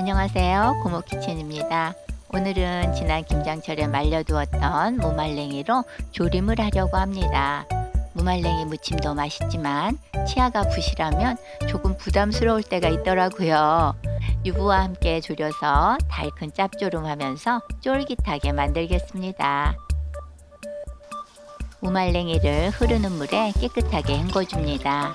안녕하세요. 고모키친입니다. 오늘은 지난 김장철에 말려두었던 무말랭이로 조림을 하려고 합니다. 무말랭이 무침도 맛있지만 치아가 부실하면 조금 부담스러울 때가 있더라고요. 유부와 함께 졸여서 달큰 짭조름하면서 쫄깃하게 만들겠습니다. 무말랭이를 흐르는 물에 깨끗하게 헹궈줍니다.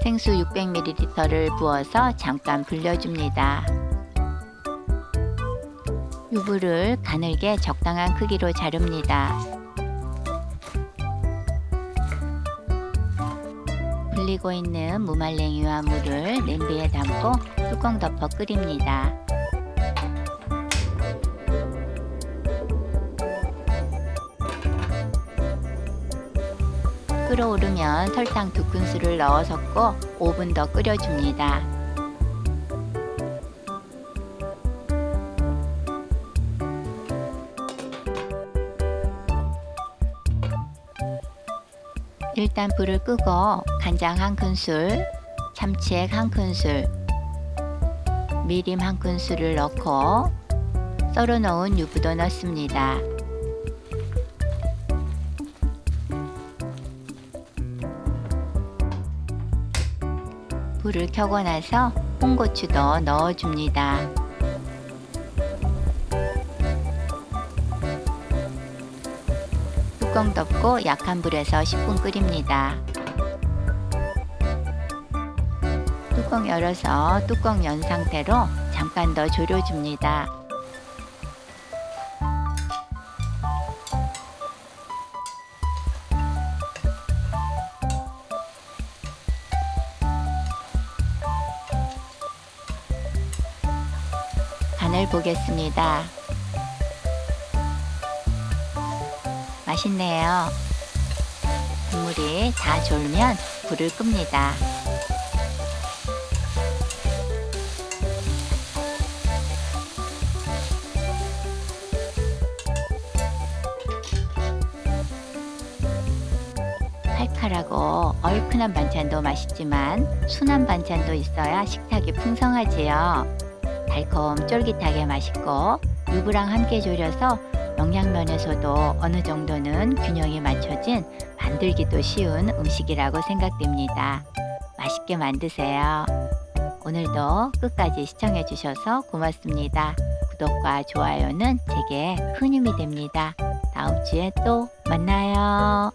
생수 600ml를 부어서 잠깐 불려줍니다. 유부를 가늘게 적당한 크기로 자릅니다. 불리고 있는 무말랭이와 물을 냄비에 담고 뚜껑 덮어 끓입니다. 끓어오르면 설탕 2큰술을 넣어 섞고 5분 더 끓여줍니다. 일단 불을 끄고 간장 1큰술, 참치액 1큰술, 미림 1큰술을 넣고 썰어 놓은 유부도 넣습니다. 불을 켜고 나서 홍고추도 넣어줍니다. 뚜껑 덮고 약한 불에서 10분 끓입니다. 뚜껑 열어서 뚜껑 연 상태로 잠깐 더 졸여줍니다. 간을 보겠습니다. 맛있네요. 국물이 다 졸면 불을 끕니다. 칼칼하고 얼큰한 반찬도 맛있지만 순한 반찬도 있어야 식탁이 풍성하지요. 달콤 쫄깃하게 맛있고 유부랑 함께 졸여서 영양면에서도 어느 정도는 균형이 맞춰진 만들기도 쉬운 음식이라고 생각됩니다. 맛있게 만드세요. 오늘도 끝까지 시청해 주셔서 고맙습니다. 구독과 좋아요는 제게 큰 힘이 됩니다. 다음 주에 또 만나요.